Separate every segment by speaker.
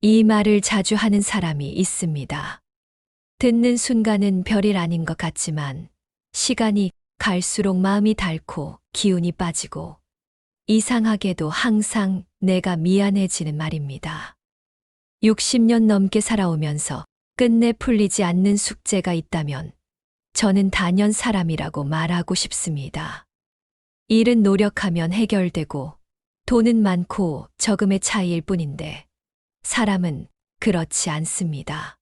Speaker 1: 이 말을 자주 하는 사람이 있습니다. 듣는 순간은 별일 아닌 것 같지만 시간이 갈수록 마음이 닳고 기운이 빠지고 이상하게도 항상 내가 미안해지는 말입니다. 60년 넘게 살아오면서 끝내 풀리지 않는 숙제가 있다면 저는 단연 사람이라고 말하고 싶습니다. 일은 노력하면 해결되고 돈은 많고 적음의 차이일 뿐인데 사람은 그렇지 않습니다.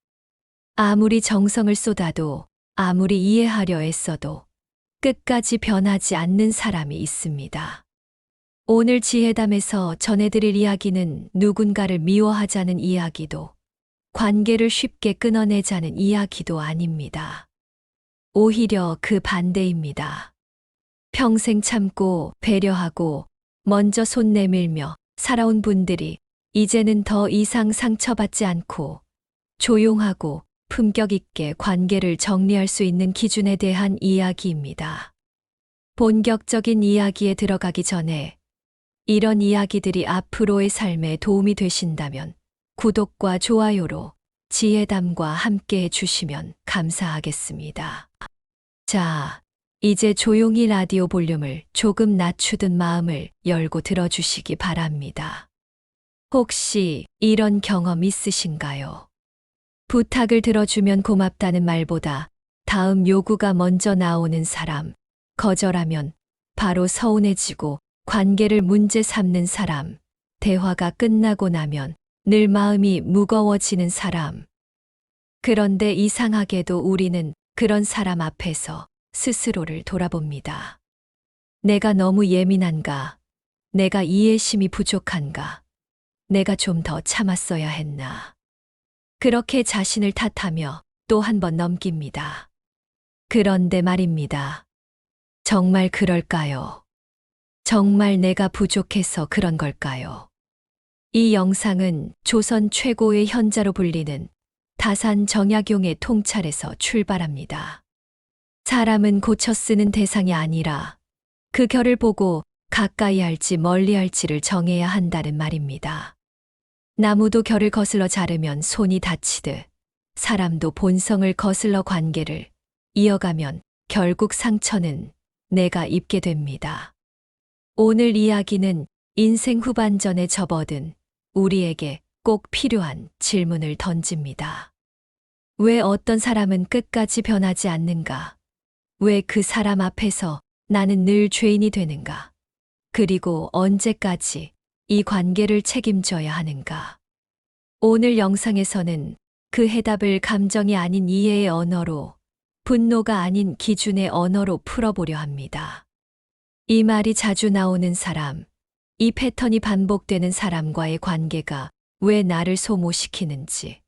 Speaker 1: 아무리 정성을 쏟아도 아무리 이해하려 애써도 끝까지 변하지 않는 사람이 있습니다. 오늘 지혜담에서 전해드릴 이야기는 누군가를 미워하자는 이야기도 관계를 쉽게 끊어내자는 이야기도 아닙니다. 오히려 그 반대입니다. 평생 참고 배려하고 먼저 손 내밀며 살아온 분들이 이제는 더 이상 상처받지 않고 조용하고 품격 있게 관계를 정리할 수 있는 기준에 대한 이야기입니다. 본격적인 이야기에 들어가기 전에 이런 이야기들이 앞으로의 삶에 도움이 되신다면 구독과 좋아요로 지혜담과 함께 해주시면 감사하겠습니다. 자, 이제 조용히 라디오 볼륨을 조금 낮추든 마음을 열고 들어주시기 바랍니다. 혹시 이런 경험 있으신가요? 부탁을 들어주면 고맙다는 말보다 다음 요구가 먼저 나오는 사람, 거절하면 바로 서운해지고 관계를 문제 삼는 사람, 대화가 끝나고 나면 늘 마음이 무거워지는 사람. 그런데 이상하게도 우리는 그런 사람 앞에서 스스로를 돌아봅니다. 내가 너무 예민한가? 내가 이해심이 부족한가? 내가 좀 더 참았어야 했나? 그렇게 자신을 탓하며 또 한 번 넘깁니다. 그런데 말입니다. 정말 그럴까요? 정말 내가 부족해서 그런 걸까요? 이 영상은 조선 최고의 현자로 불리는 다산 정약용의 통찰에서 출발합니다. 사람은 고쳐 쓰는 대상이 아니라 그 결을 보고 가까이 할지 멀리 할지를 정해야 한다는 말입니다. 나무도 결을 거슬러 자르면 손이 다치듯 사람도 본성을 거슬러 관계를 이어가면 결국 상처는 내가 입게 됩니다. 오늘 이야기는 인생 후반전에 접어든 우리에게 꼭 필요한 질문을 던집니다. 왜 어떤 사람은 끝까지 변하지 않는가? 왜 그 사람 앞에서 나는 늘 죄인이 되는가? 그리고 언제까지 이 관계를 책임져야 하는가? 오늘 영상에서는 그 해답을 감정이 아닌 이해의 언어로, 분노가 아닌 기준의 언어로 풀어보려 합니다. 이 말이 자주 나오는 사람, 이 패턴이 반복되는 사람과의 관계가 왜 나를 소모시키는지,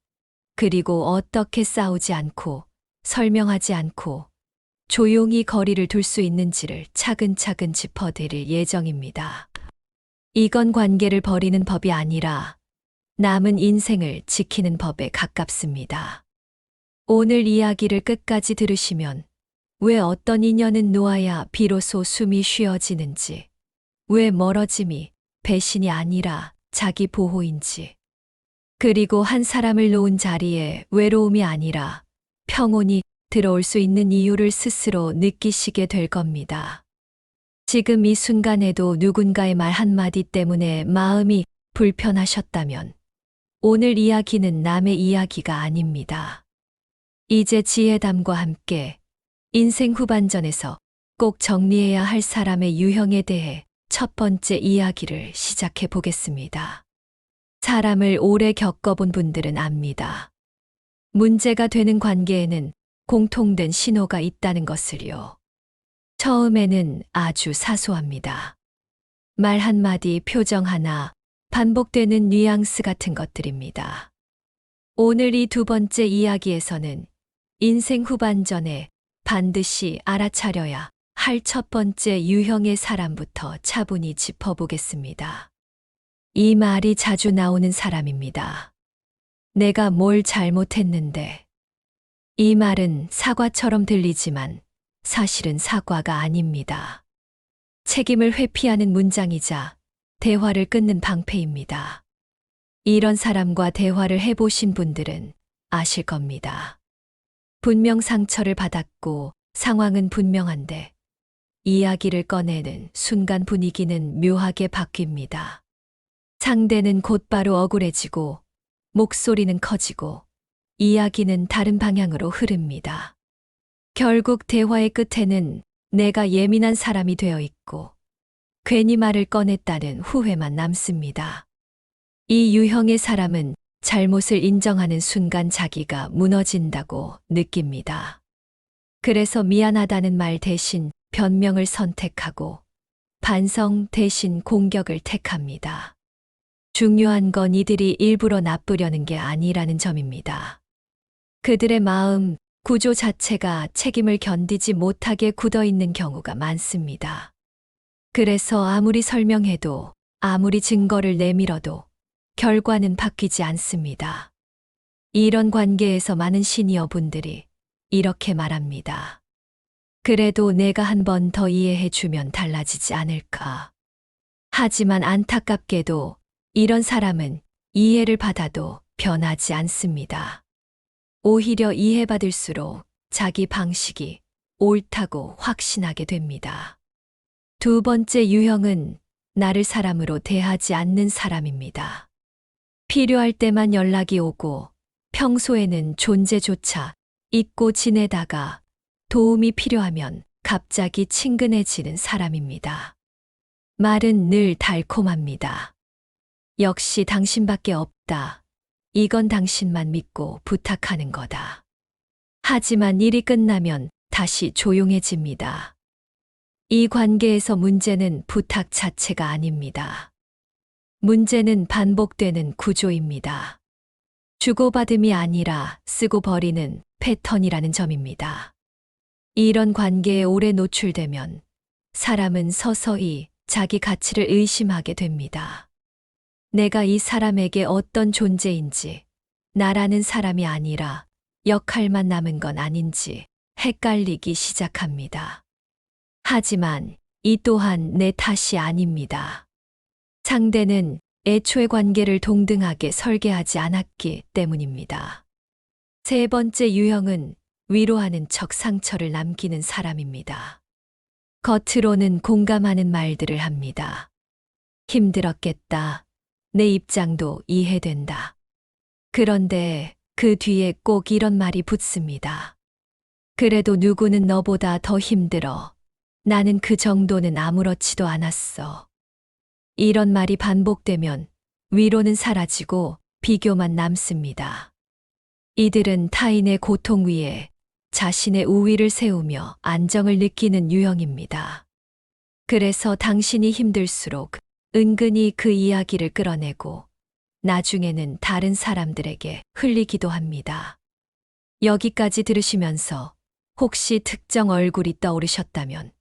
Speaker 1: 그리고 어떻게 싸우지 않고 설명하지 않고 조용히 거리를 둘 수 있는지를 차근차근 짚어드릴 예정입니다. 이건 관계를 버리는 법이 아니라 남은 인생을 지키는 법에 가깝습니다. 오늘 이야기를 끝까지 들으시면 왜 어떤 인연은 놓아야 비로소 숨이 쉬어지는지, 왜 멀어짐이 배신이 아니라 자기 보호인지, 그리고 한 사람을 놓은 자리에 외로움이 아니라 평온이 들어올 수 있는 이유를 스스로 느끼시게 될 겁니다. 지금 이 순간에도 누군가의 말 한마디 때문에 마음이 불편하셨다면 오늘 이야기는 남의 이야기가 아닙니다. 이제 지혜담과 함께 인생 후반전에서 꼭 정리해야 할 사람의 유형에 대해 첫 번째 이야기를 시작해 보겠습니다. 사람을 오래 겪어본 분들은 압니다. 문제가 되는 관계에는 공통된 신호가 있다는 것을요. 처음에는 아주 사소합니다. 말 한마디, 표정 하나, 반복되는 뉘앙스 같은 것들입니다. 오늘 이 두 번째 이야기에서는 인생 후반전에 반드시 알아차려야 할 첫 번째 유형의 사람부터 차분히 짚어보겠습니다. 이 말이 자주 나오는 사람입니다. 내가 뭘 잘못했는데. 이 말은 사과처럼 들리지만 사실은 사과가 아닙니다. 책임을 회피하는 문장이자 대화를 끊는 방패입니다. 이런 사람과 대화를 해보신 분들은 아실 겁니다. 분명 상처를 받았고 상황은 분명한데 이야기를 꺼내는 순간 분위기는 묘하게 바뀝니다. 상대는 곧바로 억울해지고 목소리는 커지고 이야기는 다른 방향으로 흐릅니다. 결국 대화의 끝에는 내가 예민한 사람이 되어 있고 괜히 말을 꺼냈다는 후회만 남습니다. 이 유형의 사람은 잘못을 인정하는 순간 자기가 무너진다고 느낍니다. 그래서 미안하다는 말 대신 변명을 선택하고 반성 대신 공격을 택합니다. 중요한 건 이들이 일부러 나쁘려는 게 아니라는 점입니다. 그들의 마음, 구조 자체가 책임을 견디지 못하게 굳어 있는 경우가 많습니다. 그래서 아무리 설명해도 아무리 증거를 내밀어도 결과는 바뀌지 않습니다. 이런 관계에서 많은 시니어 분들이 이렇게 말합니다. 그래도 내가 한 번 더 이해해 주면 달라지지 않을까. 하지만 안타깝게도 이런 사람은 이해를 받아도 변하지 않습니다. 오히려 이해받을수록 자기 방식이 옳다고 확신하게 됩니다. 두 번째 유형은 나를 사람으로 대하지 않는 사람입니다. 필요할 때만 연락이 오고 평소에는 존재조차 잊고 지내다가 도움이 필요하면 갑자기 친근해지는 사람입니다. 말은 늘 달콤합니다. 역시 당신밖에 없다. 이건 당신만 믿고 부탁하는 거다. 하지만 일이 끝나면 다시 조용해집니다. 이 관계에서 문제는 부탁 자체가 아닙니다. 문제는 반복되는 구조입니다. 주고받음이 아니라 쓰고 버리는 패턴이라는 점입니다. 이런 관계에 오래 노출되면 사람은 서서히 자기 가치를 의심하게 됩니다. 내가 이 사람에게 어떤 존재인지, 나라는 사람이 아니라 역할만 남은 건 아닌지 헷갈리기 시작합니다. 하지만 이 또한 내 탓이 아닙니다. 상대는 애초에 관계를 동등하게 설계하지 않았기 때문입니다. 세 번째 유형은 위로하는 척 상처를 남기는 사람입니다. 겉으로는 공감하는 말들을 합니다. 힘들었겠다. 내 입장도 이해된다. 그런데 그 뒤에 꼭 이런 말이 붙습니다. 그래도 누구는 너보다 더 힘들어. 나는 그 정도는 아무렇지도 않았어. 이런 말이 반복되면 위로는 사라지고 비교만 남습니다. 이들은 타인의 고통 위에 자신의 우위를 세우며 안정을 느끼는 유형입니다. 그래서 당신이 힘들수록 은근히 그 이야기를 끌어내고 나중에는 다른 사람들에게 흘리기도 합니다. 여기까지 들으시면서 혹시 특정 얼굴이 떠오르셨다면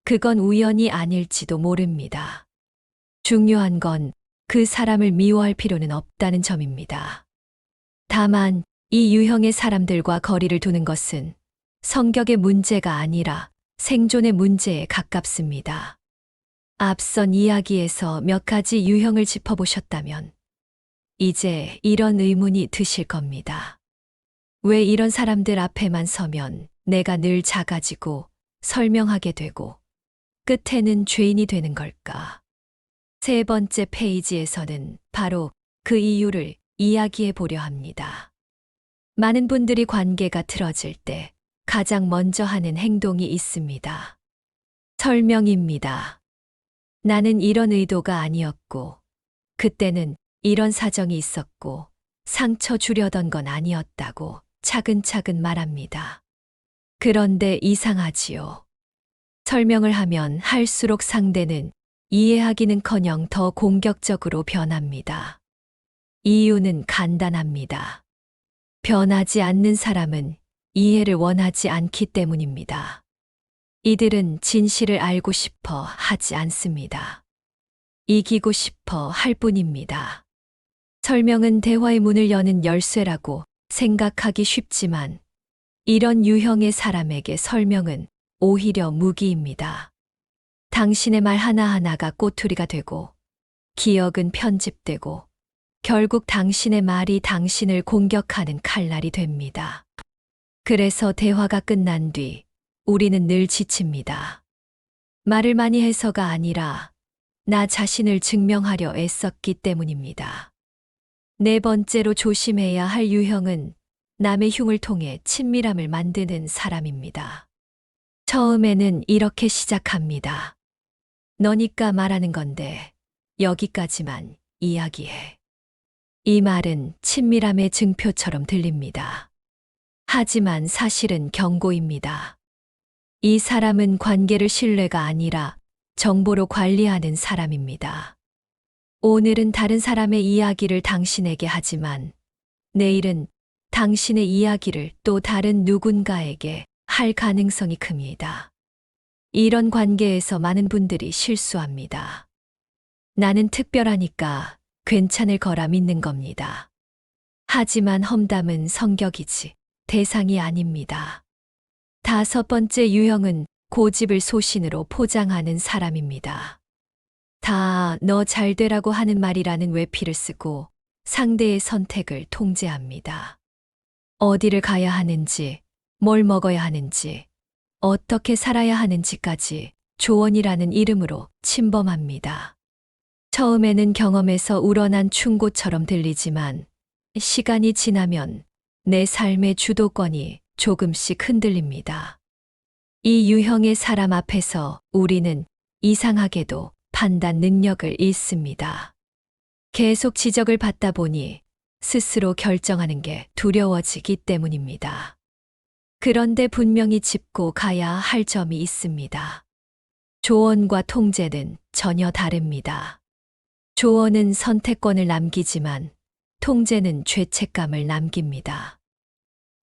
Speaker 1: 그건 우연이 아닐지도 모릅니다. 중요한 건 그 사람을 미워할 필요는 없다는 점입니다. 다만 이 유형의 사람들과 거리를 두는 것은 성격의 문제가 아니라 생존의 문제에 가깝습니다. 앞선 이야기에서 몇 가지 유형을 짚어보셨다면 이제 이런 의문이 드실 겁니다. 왜 이런 사람들 앞에만 서면 내가 늘 작아지고 설명하게 되고 끝에는 죄인이 되는 걸까? 세 번째 페이지에서는 바로 그 이유를 이야기해 보려 합니다. 많은 분들이 관계가 틀어질 때 가장 먼저 하는 행동이 있습니다. 설명입니다. 나는 이런 의도가 아니었고, 그때는 이런 사정이 있었고, 상처 주려던 건 아니었다고 차근차근 말합니다. 그런데 이상하지요. 설명을 하면 할수록 상대는 이해하기는커녕 더 공격적으로 변합니다. 이유는 간단합니다. 변하지 않는 사람은 이해를 원하지 않기 때문입니다. 이들은 진실을 알고 싶어 하지 않습니다. 이기고 싶어 할 뿐입니다. 설명은 대화의 문을 여는 열쇠라고 생각하기 쉽지만 이런 유형의 사람에게 설명은 오히려 무기입니다. 당신의 말 하나하나가 꼬투리가 되고 기억은 편집되고 결국 당신의 말이 당신을 공격하는 칼날이 됩니다. 그래서 대화가 끝난 뒤 우리는 늘 지칩니다. 말을 많이 해서가 아니라 나 자신을 증명하려 애썼기 때문입니다. 네 번째로 조심해야 할 유형은 남의 흉을 통해 친밀함을 만드는 사람입니다. 처음에는 이렇게 시작합니다. 너니까 말하는 건데 여기까지만 이야기해. 이 말은 친밀함의 증표처럼 들립니다. 하지만 사실은 경고입니다. 이 사람은 관계를 신뢰가 아니라 정보로 관리하는 사람입니다. 오늘은 다른 사람의 이야기를 당신에게 하지만 내일은 당신의 이야기를 또 다른 누군가에게 할 가능성이 큽니다. 이런 관계에서 많은 분들이 실수합니다. 나는 특별하니까 괜찮을 거라 믿는 겁니다. 하지만 험담은 성격이지 대상이 아닙니다. 다섯 번째 유형은 고집을 소신으로 포장하는 사람입니다. 다 너 잘 되라고 하는 말이라는 외피를 쓰고 상대의 선택을 통제합니다. 어디를 가야 하는지, 뭘 먹어야 하는지, 어떻게 살아야 하는지까지 조언이라는 이름으로 침범합니다. 처음에는 경험에서 우러난 충고처럼 들리지만 시간이 지나면 내 삶의 주도권이 조금씩 흔들립니다. 이 유형의 사람 앞에서 우리는 이상하게도 판단 능력을 잃습니다. 계속 지적을 받다 보니 스스로 결정하는 게 두려워지기 때문입니다. 그런데 분명히 짚고 가야 할 점이 있습니다. 조언과 통제는 전혀 다릅니다. 조언은 선택권을 남기지만 통제는 죄책감을 남깁니다.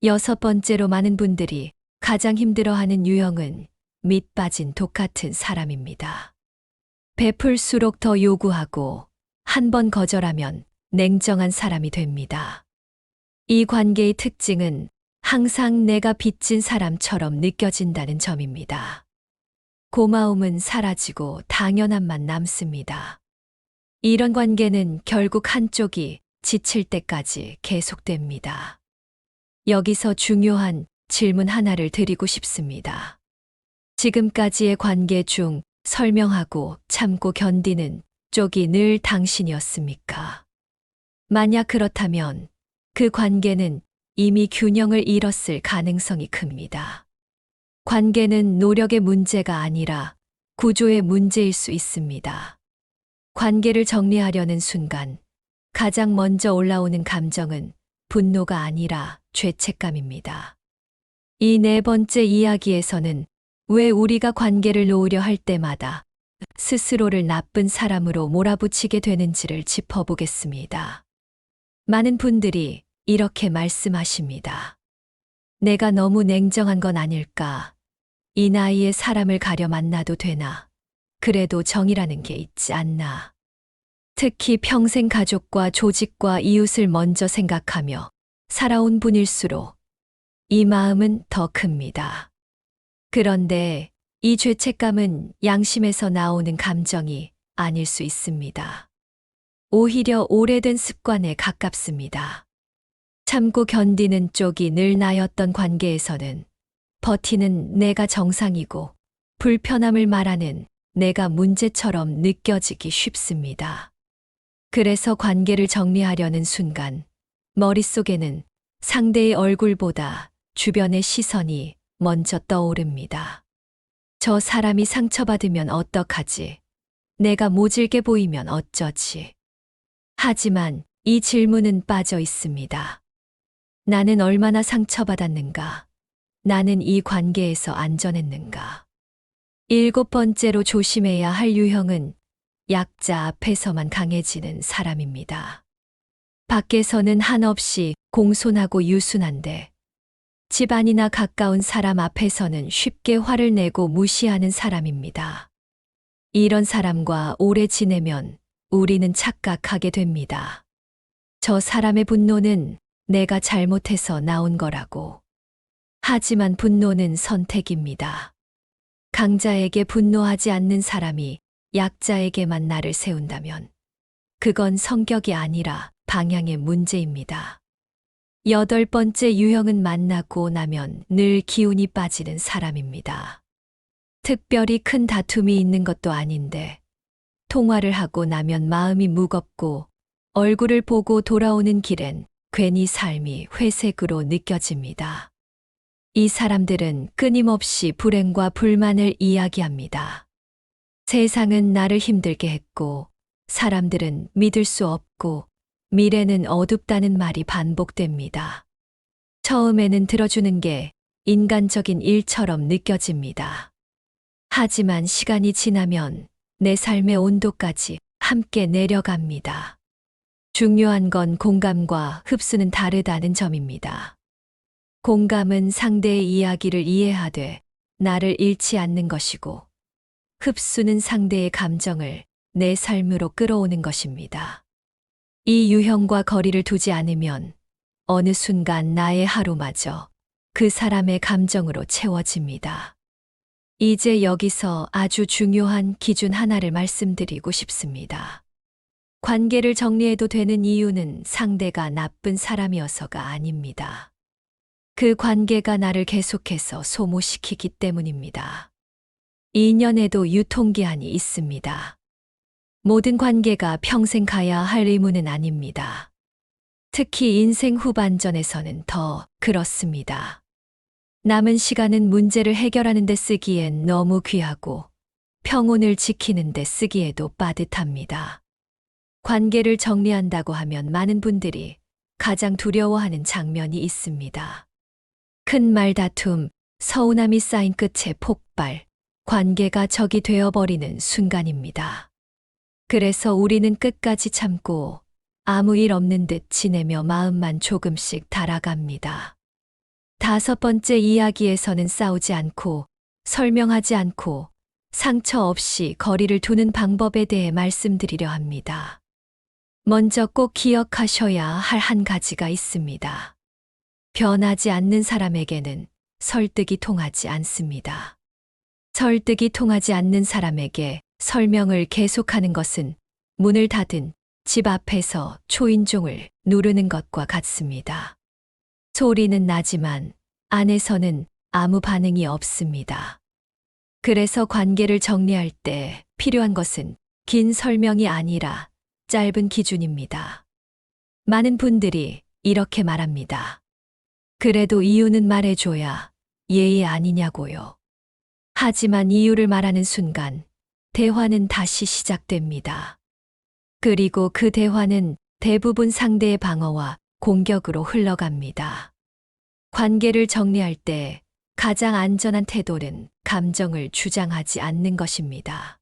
Speaker 1: 여섯 번째로 많은 분들이 가장 힘들어하는 유형은 밑 빠진 독 같은 사람입니다. 베풀수록 더 요구하고 한 번 거절하면 냉정한 사람이 됩니다. 이 관계의 특징은 항상 내가 빚진 사람처럼 느껴진다는 점입니다. 고마움은 사라지고 당연함만 남습니다. 이런 관계는 결국 한쪽이 지칠 때까지 계속됩니다. 여기서 중요한 질문 하나를 드리고 싶습니다. 지금까지의 관계 중 설명하고 참고 견디는 쪽이 늘 당신이었습니까? 만약 그렇다면 그 관계는 이미 균형을 잃었을 가능성이 큽니다. 관계는 노력의 문제가 아니라 구조의 문제일 수 있습니다. 관계를 정리하려는 순간 가장 먼저 올라오는 감정은 분노가 아니라 죄책감입니다. 이 네 번째 이야기에서는 왜 우리가 관계를 놓으려 할 때마다 스스로를 나쁜 사람으로 몰아붙이게 되는지를 짚어보겠습니다. 많은 분들이 이렇게 말씀하십니다. 내가 너무 냉정한 건 아닐까? 이 나이에 사람을 가려 만나도 되나? 그래도 정이라는 게 있지 않나? 특히 평생 가족과 조직과 이웃을 먼저 생각하며 살아온 분일수록 이 마음은 더 큽니다. 그런데 이 죄책감은 양심에서 나오는 감정이 아닐 수 있습니다. 오히려 오래된 습관에 가깝습니다. 참고 견디는 쪽이 늘 나였던 관계에서는 버티는 내가 정상이고 불편함을 말하는 내가 문제처럼 느껴지기 쉽습니다. 그래서 관계를 정리하려는 순간 머릿속에는 상대의 얼굴보다 주변의 시선이 먼저 떠오릅니다. 저 사람이 상처받으면 어떡하지? 내가 모질게 보이면 어쩌지? 하지만 이 질문은 빠져 있습니다. 나는 얼마나 상처받았는가? 나는 이 관계에서 안전했는가? 일곱 번째로 조심해야 할 유형은 약자 앞에서만 강해지는 사람입니다. 밖에서는 한없이 공손하고 유순한데 집안이나 가까운 사람 앞에서는 쉽게 화를 내고 무시하는 사람입니다. 이런 사람과 오래 지내면 우리는 착각하게 됩니다. 저 사람의 분노는 내가 잘못해서 나온 거라고. 하지만 분노는 선택입니다. 강자에게 분노하지 않는 사람이 약자에게만 나를 세운다면 그건 성격이 아니라 방향의 문제입니다. 8번째 유형은 만나고 나면 늘 기운이 빠지는 사람입니다. 특별히 큰 다툼이 있는 것도 아닌데 통화를 하고 나면 마음이 무겁고 얼굴을 보고 돌아오는 길엔 괜히 삶이 회색으로 느껴집니다. 이 사람들은 끊임없이 불행과 불만을 이야기합니다. 세상은 나를 힘들게 했고 사람들은 믿을 수 없고 미래는 어둡다는 말이 반복됩니다. 처음에는 들어주는 게 인간적인 일처럼 느껴집니다. 하지만 시간이 지나면 내 삶의 온도까지 함께 내려갑니다. 중요한 건 공감과 흡수는 다르다는 점입니다. 공감은 상대의 이야기를 이해하되 나를 잃지 않는 것이고, 흡수는 상대의 감정을 내 삶으로 끌어오는 것입니다. 이 유형과 거리를 두지 않으면 어느 순간 나의 하루마저 그 사람의 감정으로 채워집니다. 이제 여기서 아주 중요한 기준 하나를 말씀드리고 싶습니다. 관계를 정리해도 되는 이유는 상대가 나쁜 사람이어서가 아닙니다. 그 관계가 나를 계속해서 소모시키기 때문입니다. 인연에도 유통기한이 있습니다. 모든 관계가 평생 가야 할 의무는 아닙니다. 특히 인생 후반전에서는 더 그렇습니다. 남은 시간은 문제를 해결하는 데 쓰기엔 너무 귀하고 평온을 지키는 데 쓰기에도 빠듯합니다. 관계를 정리한다고 하면 많은 분들이 가장 두려워하는 장면이 있습니다. 큰 말다툼, 서운함이 쌓인 끝에 폭발, 관계가 적이 되어버리는 순간입니다. 그래서 우리는 끝까지 참고 아무 일 없는 듯 지내며 마음만 조금씩 달아갑니다. 5번째 이야기에서는 싸우지 않고 설명하지 않고 상처 없이 거리를 두는 방법에 대해 말씀드리려 합니다. 먼저 꼭 기억하셔야 할 한 가지가 있습니다. 변하지 않는 사람에게는 설득이 통하지 않습니다. 설득이 통하지 않는 사람에게 설명을 계속하는 것은 문을 닫은 집 앞에서 초인종을 누르는 것과 같습니다. 소리는 나지만 안에서는 아무 반응이 없습니다. 그래서 관계를 정리할 때 필요한 것은 긴 설명이 아니라 짧은 기준입니다. 많은 분들이 이렇게 말합니다. 그래도 이유는 말해줘야 예의 아니냐고요. 하지만 이유를 말하는 순간 대화는 다시 시작됩니다. 그리고 그 대화는 대부분 상대의 방어와 공격으로 흘러갑니다. 관계를 정리할 때 가장 안전한 태도는 감정을 주장하지 않는 것입니다.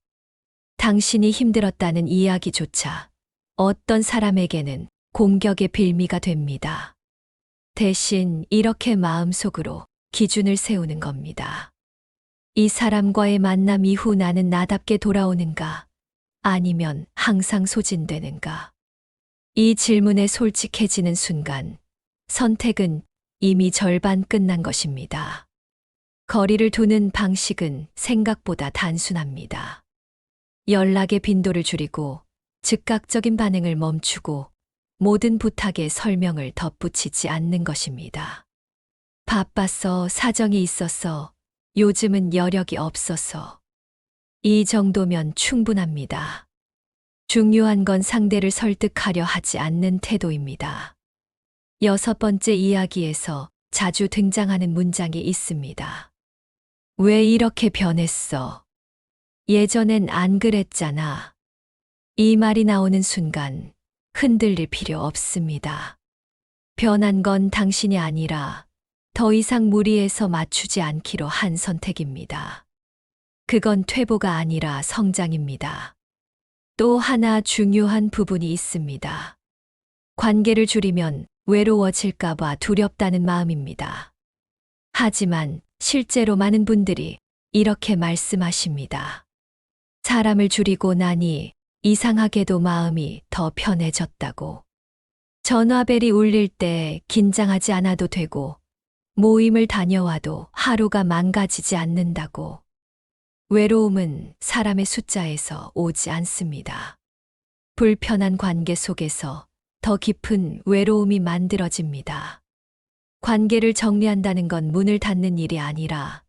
Speaker 1: 당신이 힘들었다는 이야기조차 어떤 사람에게는 공격의 빌미가 됩니다. 대신 이렇게 마음속으로 기준을 세우는 겁니다. 이 사람과의 만남 이후 나는 나답게 돌아오는가? 아니면 항상 소진되는가? 이 질문에 솔직해지는 순간 선택은 이미 절반 끝난 것입니다. 거리를 두는 방식은 생각보다 단순합니다. 연락의 빈도를 줄이고 즉각적인 반응을 멈추고 모든 부탁에 설명을 덧붙이지 않는 것입니다. 바빠서, 사정이 있어서, 요즘은 여력이 없어서. 이 정도면 충분합니다. 중요한 건 상대를 설득하려 하지 않는 태도입니다. 6번째 이야기에서 자주 등장하는 문장이 있습니다. 왜 이렇게 변했어? 예전엔 안 그랬잖아. 이 말이 나오는 순간 흔들릴 필요 없습니다. 변한 건 당신이 아니라 더 이상 무리해서 맞추지 않기로 한 선택입니다. 그건 퇴보가 아니라 성장입니다. 또 하나 중요한 부분이 있습니다. 관계를 줄이면 외로워질까봐 두렵다는 마음입니다. 하지만 실제로 많은 분들이 이렇게 말씀하십니다. 사람을 줄이고 나니 이상하게도 마음이 더 편해졌다고. 전화벨이 울릴 때 긴장하지 않아도 되고 모임을 다녀와도 하루가 망가지지 않는다고. 외로움은 사람의 숫자에서 오지 않습니다. 불편한 관계 속에서 더 깊은 외로움이 만들어집니다. 관계를 정리한다는 건 문을 닫는 일이 아니라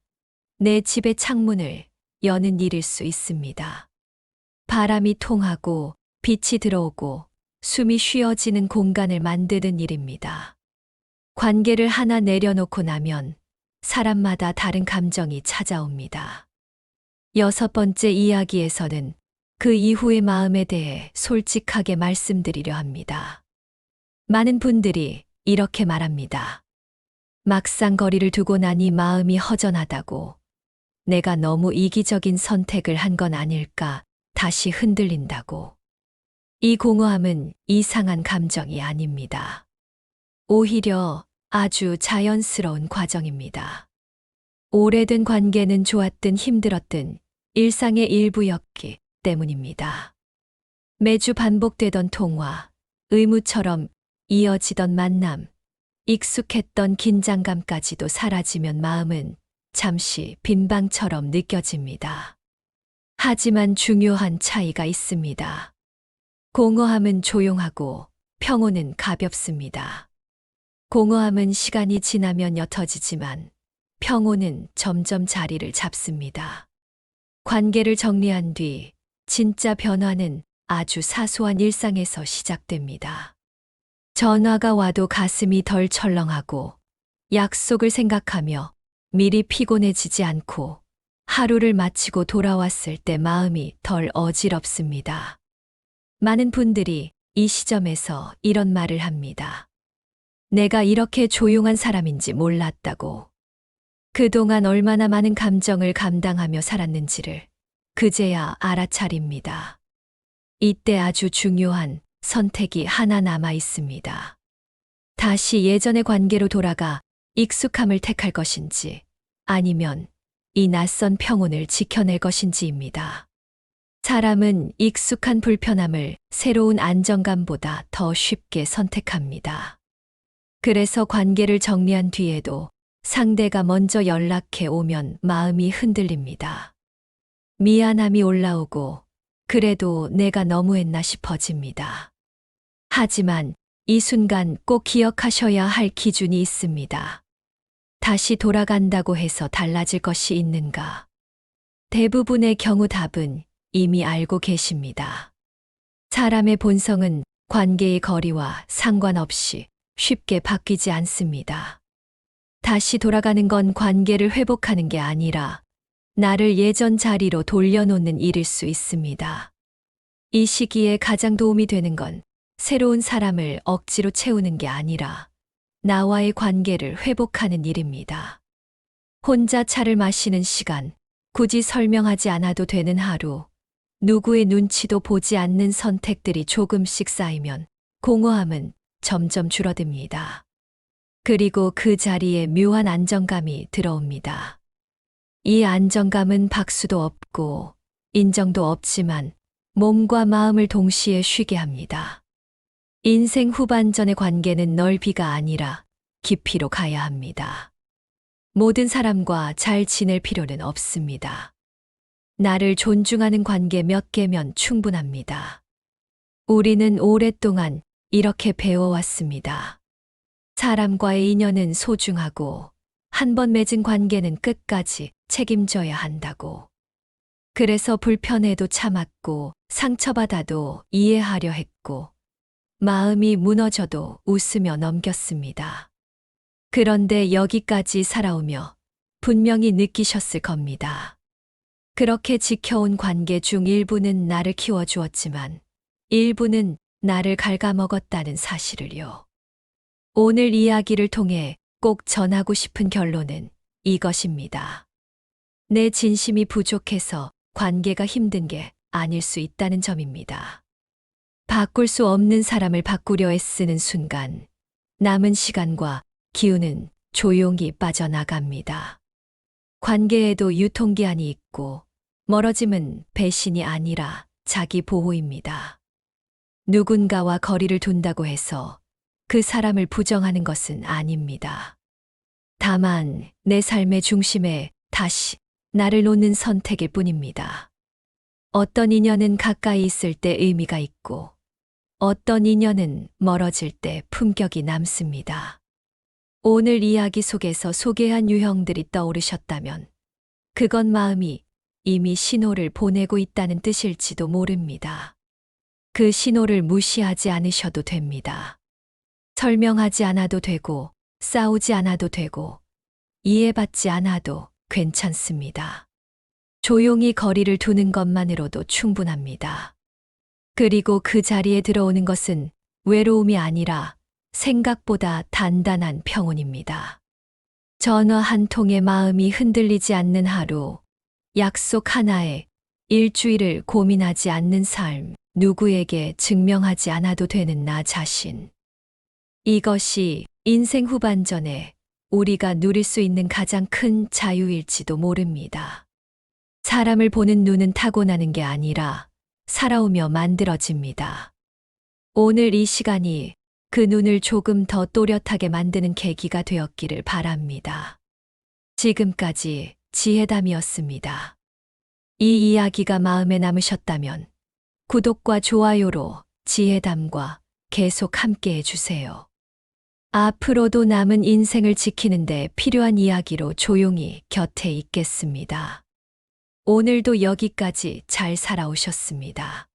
Speaker 1: 내 집의 창문을 여는 일일 수 있습니다. 바람이 통하고 빛이 들어오고 숨이 쉬어지는 공간을 만드는 일입니다. 관계를 하나 내려놓고 나면 사람마다 다른 감정이 찾아옵니다. 6번째 이야기에서는 그 이후의 마음에 대해 솔직하게 말씀드리려 합니다. 많은 분들이 이렇게 말합니다. 막상 거리를 두고 나니 마음이 허전하다고, 내가 너무 이기적인 선택을 한 건 아닐까 다시 흔들린다고. 이 공허함은 이상한 감정이 아닙니다. 오히려 아주 자연스러운 과정입니다. 오래된 관계는 좋았든 힘들었든 일상의 일부였기 때문입니다. 매주 반복되던 통화, 의무처럼 이어지던 만남, 익숙했던 긴장감까지도 사라지면 마음은 잠시 빈방처럼 느껴집니다. 하지만 중요한 차이가 있습니다. 공허함은 조용하고 평온은 가볍습니다. 공허함은 시간이 지나면 옅어지지만 평온은 점점 자리를 잡습니다. 관계를 정리한 뒤 진짜 변화는 아주 사소한 일상에서 시작됩니다. 전화가 와도 가슴이 덜 철렁하고, 약속을 생각하며 미리 피곤해지지 않고, 하루를 마치고 돌아왔을 때 마음이 덜 어지럽습니다. 많은 분들이 이 시점에서 이런 말을 합니다. 내가 이렇게 조용한 사람인지 몰랐다고. 그동안 얼마나 많은 감정을 감당하며 살았는지를 그제야 알아차립니다. 이때 아주 중요한 선택이 하나 남아 있습니다. 다시 예전의 관계로 돌아가 익숙함을 택할 것인지, 아니면 이 낯선 평온을 지켜낼 것인지입니다. 사람은 익숙한 불편함을 새로운 안정감보다 더 쉽게 선택합니다. 그래서 관계를 정리한 뒤에도 상대가 먼저 연락해 오면 마음이 흔들립니다. 미안함이 올라오고, 그래도 내가 너무했나 싶어집니다. 하지만 이 순간 꼭 기억하셔야 할 기준이 있습니다. 다시 돌아간다고 해서 달라질 것이 있는가? 대부분의 경우 답은 이미 알고 계십니다. 사람의 본성은 관계의 거리와 상관없이 쉽게 바뀌지 않습니다. 다시 돌아가는 건 관계를 회복하는 게 아니라 나를 예전 자리로 돌려놓는 일일 수 있습니다. 이 시기에 가장 도움이 되는 건 새로운 사람을 억지로 채우는 게 아니라 나와의 관계를 회복하는 일입니다. 혼자 차를 마시는 시간, 굳이 설명하지 않아도 되는 하루, 누구의 눈치도 보지 않는 선택들이 조금씩 쌓이면 공허함은 점점 줄어듭니다. 그리고 그 자리에 묘한 안정감이 들어옵니다. 이 안정감은 박수도 없고 인정도 없지만 몸과 마음을 동시에 쉬게 합니다. 인생 후반전의 관계는 넓이가 아니라 깊이로 가야 합니다. 모든 사람과 잘 지낼 필요는 없습니다. 나를 존중하는 관계 몇 개면 충분합니다. 우리는 오랫동안 이렇게 배워왔습니다. 사람과의 인연은 소중하고 한 번 맺은 관계는 끝까지 책임져야 한다고. 그래서 불편해도 참았고 상처받아도 이해하려 했고 마음이 무너져도 웃으며 넘겼습니다. 그런데 여기까지 살아오며 분명히 느끼셨을 겁니다. 그렇게 지켜온 관계 중 일부는 나를 키워주었지만 일부는 나를 갉아먹었다는 사실을요. 오늘 이야기를 통해 꼭 전하고 싶은 결론은 이것입니다. 내 진심이 부족해서 관계가 힘든 게 아닐 수 있다는 점입니다. 바꿀 수 없는 사람을 바꾸려 애쓰는 순간 남은 시간과 기운은 조용히 빠져나갑니다. 관계에도 유통기한이 있고 멀어짐은 배신이 아니라 자기 보호입니다. 누군가와 거리를 둔다고 해서 그 사람을 부정하는 것은 아닙니다. 다만 내 삶의 중심에 다시 나를 놓는 선택일 뿐입니다. 어떤 인연은 가까이 있을 때 의미가 있고 어떤 인연은 멀어질 때 품격이 남습니다. 오늘 이야기 속에서 소개한 유형들이 떠오르셨다면 그건 마음이 이미 신호를 보내고 있다는 뜻일지도 모릅니다. 그 신호를 무시하지 않으셔도 됩니다. 설명하지 않아도 되고, 싸우지 않아도 되고, 이해받지 않아도 괜찮습니다. 조용히 거리를 두는 것만으로도 충분합니다. 그리고 그 자리에 들어오는 것은 외로움이 아니라 생각보다 단단한 평온입니다. 전화 한 통에 마음이 흔들리지 않는 하루, 약속 하나에 일주일을 고민하지 않는 삶, 누구에게 증명하지 않아도 되는 나 자신. 이것이 인생 후반전에 우리가 누릴 수 있는 가장 큰 자유일지도 모릅니다. 사람을 보는 눈은 타고나는 게 아니라 살아오며 만들어집니다. 오늘 이 시간이 그 눈을 조금 더 또렷하게 만드는 계기가 되었기를 바랍니다. 지금까지 지혜담이었습니다. 이 이야기가 마음에 남으셨다면 구독과 좋아요로 지혜담과 계속 함께 해주세요. 앞으로도 남은 인생을 지키는데 필요한 이야기로 조용히 곁에 있겠습니다. 오늘도 여기까지 잘 살아오셨습니다.